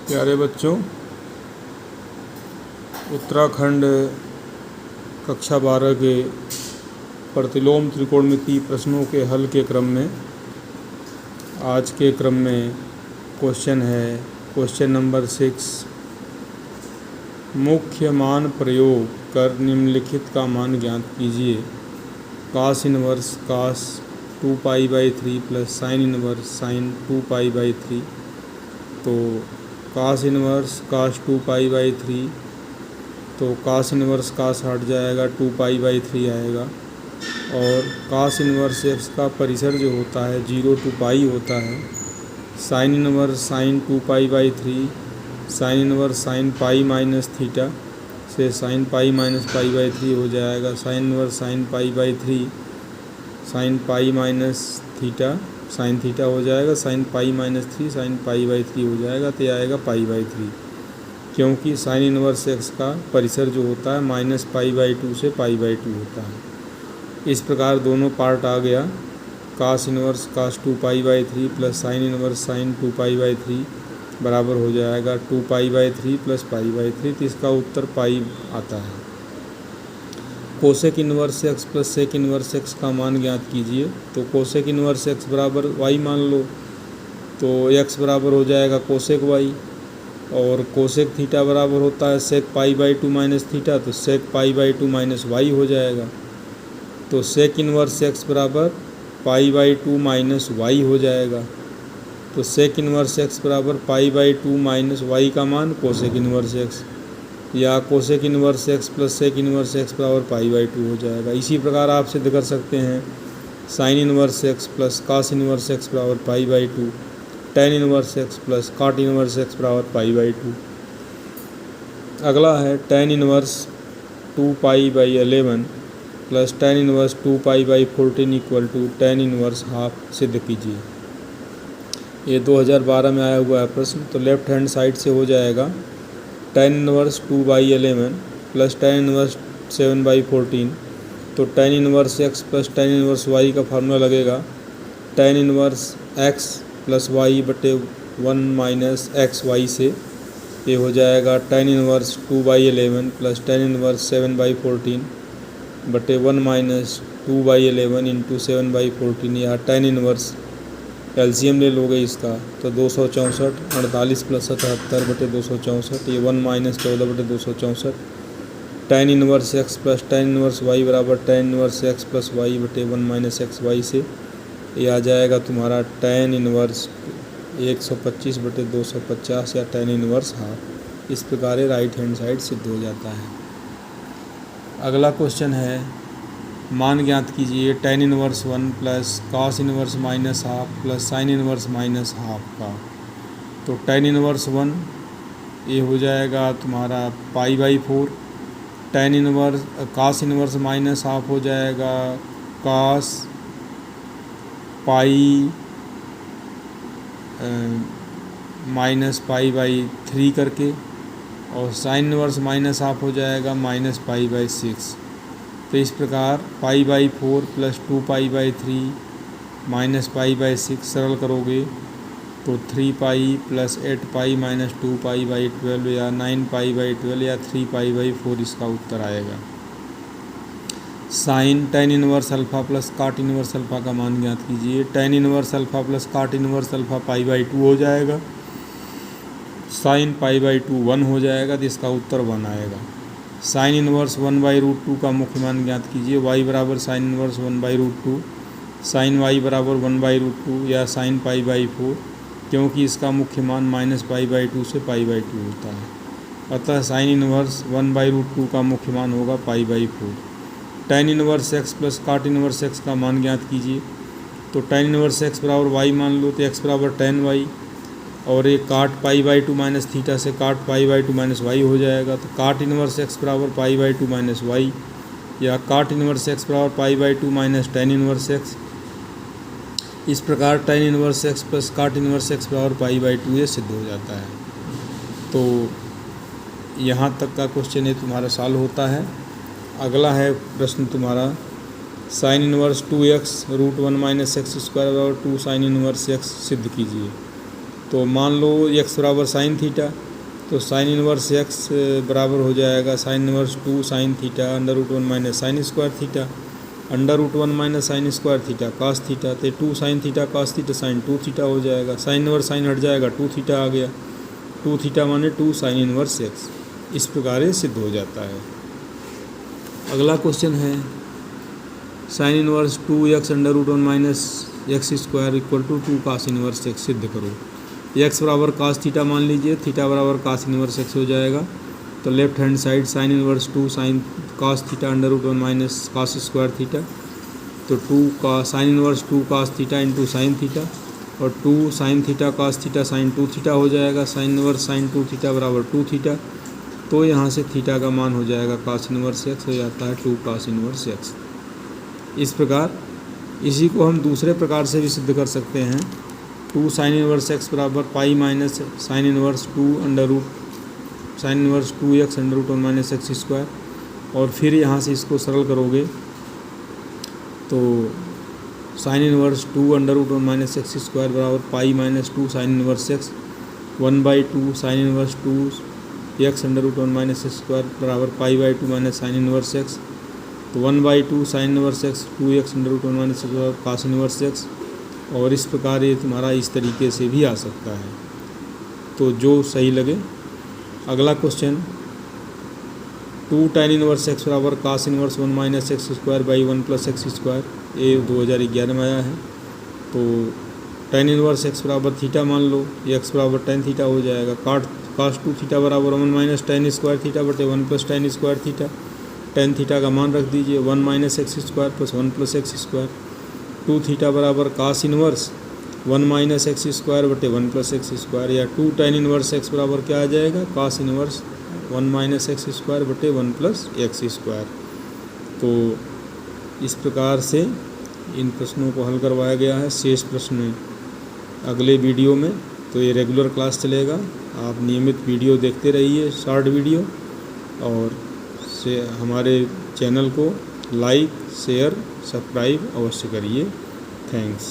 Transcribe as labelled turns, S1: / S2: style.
S1: प्यारे बच्चों, उत्तराखंड कक्षा 12 के प्रतिलोम त्रिकोणमितीय प्रश्नों के हल के क्रम में आज के क्रम में क्वेश्चन है क्वेश्चन नंबर 6। मुख्य मान प्रयोग कर निम्नलिखित का मान ज्ञात कीजिए। cos inverse cos 2π/3 plus sine inverse sine 2π/3। तो cos इनवर्स cos 2π/3, तो cos इनवर्स cos हट जाएगा, 2π/3 आएगा। और cos इनवर्स x का परिसर जो होता है 0 to π होता है। Sine inverse sine 2π/3, sine inverse sine pi minus theta से साइन पाई माइनस π/3 हो जाएगा। Sine inverse sine π/3 sine pi minus theta sine theta हो जाएगा। साइन पाई माइनस 3 साइन π/3 हो जाएगा, तो आएगा π/3, क्योंकि साइन इनवर्स x का परिसर जो होता है -π/2 से π/2 होता है। इस प्रकार दोनों पार्ट आ गया। cos inverse cos 2π/3 plus sine inverse sine 2π/3 बराबर हो जाएगा 2π/3 प्लस π/3, तो इसका उत्तर पाई आता है। Cosec inverse x plus sec inverse x का मान ज्ञात कीजिए। तो कोसेक इनवर्स x बराबर y मान लो, तो x बराबर हो जाएगा कोसेक y, और कोसेक थीटा बराबर होता है सेक π/2 माइनस थीटा, तो सेक π/2 माइनस y हो जाएगा। तो सेक इनवर्स x बराबर π/2 माइनस y हो जाएगा। तो सेक इनवर्स x बराबर π/2 माइनस y का मान कोसेक इनवर्स x, या cosec inverse x plus sec inverse x बराबर π/2 हो जाएगा। इसी प्रकार आप सिद्ध कर सकते हैं sine inverse x plus cos inverse x बराबर π/2, tan inverse x plus cot inverse x बराबर π/2। अगला है tan inverse 2π/11 plus tan inverse 2π/14 equal to tan inverse half सिद्ध कीजिए। ये 2012 में आया हुआ है प्रश्न। तो लेफ्ट हैंड साइड से हो जाएगा tan inverse 2/11 plus tan inverse 7/14। तो tan inverse x plus tan inverse y का फार्मूला लगेगा ten inverse x plus y बटे 1 माइनस एक्स वाई से। ये हो जाएगा tan inverse 2/11 plus tan inverse 7/14 बटे 1 माइनस 2/11 इंटू 7/14, या टेन इनवर्स एलसीएम ले लोगे इसका तो 264, 48 प्लस 77 बटे 264, ये 1 माइनस 14 बटे 264। Ten inverse x plus tan inverse y बराबर ten inverse x plus y बटे 1 माइनस एक्स वाई से। ये आ जाएगा तुम्हारा टेन इनवर्स 125 बटे 250, या टेन इनवर्स हाफ। इस प्रकार राइट हैंड साइड सिद्ध हो जाता है। अगला क्वेश्चन है मान ज्ञात कीजिए tan inverse 1 plus cos inverse minus half plus sine inverse minus half का। तो टेन इनवर्स 1 ये हो जाएगा तुम्हारा π/4, tan inverse cos inverse minus half हो जाएगा कॉस पाई माइनस π/3 करके, और साइन इनवर्स माइनस हाफ हो जाएगा माइनस π/6। तो इस प्रकार π/4 प्लस 2π/3 माइनस π/6 सरल करोगे तो 3π प्लस 8π माइनस 2π/12, या 9π/12, या 3π/4 इसका उत्तर आएगा। Sine tan inverse alpha plus cot inverse alpha का मान ज्ञात कीजिए। Tan inverse alpha plus cot inverse alpha π/2 हो जाएगा। साइन π/2 1 हो जाएगा, तो इसका उत्तर 1 आएगा। साइन इनवर्स 1/√2 का मुख्य मान ज्ञात कीजिए। y बराबर साइन इनवर्स 1/√2, साइन y बराबर 1/√2, या साइन π/4, क्योंकि इसका मुख्य मान -π/2 से π/2 होता है। अतः साइन इनवर्स 1/√2 का मुख्य मान होगा π/4। Tan inverse x plus cot inverse x का मान ज्ञात कीजिए। तो टेन इनवर्स x बराबर y मान लो, तो x बराबर टेन y, और एक काट π/2 माइनस थीटा से काट π/2 माइनस वाई हो जाएगा। तो काट इनवर्स x बराबर π/2 माइनस वाई, या काट इनवर्स x बराबर π/2 माइनस टेन इनवर्स x। इस प्रकार टेन इनवर्स x प्लस काट इनवर्स x बराबर π/2 ये सिद्ध हो जाता है। तो यहाँ तक का क्वेश्चन ये तुम्हारा सॉल्व होता है। अगला है प्रश्न तुम्हारा sine inverse 2x √1 minus x square बराबर 2 साइन इनवर्स x सिद्ध कीजिए। तो मान लो x बराबर साइन थीटा, तो साइन इनवर्स x बराबर हो जाएगा sine inverse 2 sine theta under root 1 minus sine square theta under root 1 minus sine square theta cos theta, तो 2 sine theta cos theta sine 2 theta हो जाएगा। साइन इनवर्स साइन हट जाएगा, 2 theta आ गया, 2 theta माने 2 साइन इनवर्स x। इस प्रकार ये सिद्ध हो जाता है। अगला क्वेश्चन है sine inverse 2x under root 1 minus x square equal to 2 cos inverse x सिद्ध करो। x बराबर कास थीटा मान लीजिए, थीटा बराबर कास इनवर्स x हो जाएगा। तो left hand side sine inverse 2 sine cos theta under root 1 minus cos square theta, तो 2 का sine inverse 2 cos theta into sine theta और 2 sine theta cos theta sine 2 theta हो जाएगा। Sine inverse sign 2 theta बराबर 2 theta, तो यहाँ से theta का मान हो जाएगा कास इनवर्स x हो जाता है 2 कास इनवर्स x। इस प्रकार इसी को हम दूसरे प्रकार से भी सिद्ध कर सकते हैं। 2 साइन इनवर्स x बराबर pi minus sine inverse 2 under root sine inverse 2x under root 1 minus x square, और फिर यहाँ से इसको सरल करोगे तो sine inverse 2 under root 1 minus x square बराबर pi minus 2 sine inverse x 1/2 sine inverse 2x under root 1 minus x square बराबर pi by 2 minus sine inverse x, तो 1/2 sine inverse x 2x under root 1 minus x बराबर cos inverse x। और इस प्रकार ये तुम्हारा इस तरीके से भी आ सकता है, तो जो सही लगे। अगला क्वेश्चन 2 tan इनवर्स x बराबर cos inverse 1 minus x square by 1 plus x square, ये 2011 में आया है। तो tan इनवर्स x बराबर थीटा मान लो, ये x बराबर tan थीटा हो जाएगा। कास 2 थीटा बराबर 1 माइनस tan स्क्वायर थीटा बटे 1 plus tan square theta, tan theta का मान रख दीजिए 1 minus x square plus 1 plus x square. 2 theta बराबर cos inverse 1 minus x square बटे 1 प्लस एक्स स्क्वायर, या 2 tan इनवर्स x बराबर क्या आ जाएगा कास इनवर्स 1 माइनस एक्स स्क्वायर बटे 1 प्लस एक्स स्क्वायर। तो इस प्रकार से इन प्रश्नों को हल करवाया गया है। शेष प्रश्न अगले वीडियो में, तो ये रेगुलर क्लास चलेगा, आप नियमित वीडियो देखते रहिए, शॉर्ट वीडियो, और से हमारे चैनल को लाइक शेयर सब्सक्राइब अवश्य करिए। थैंक्स।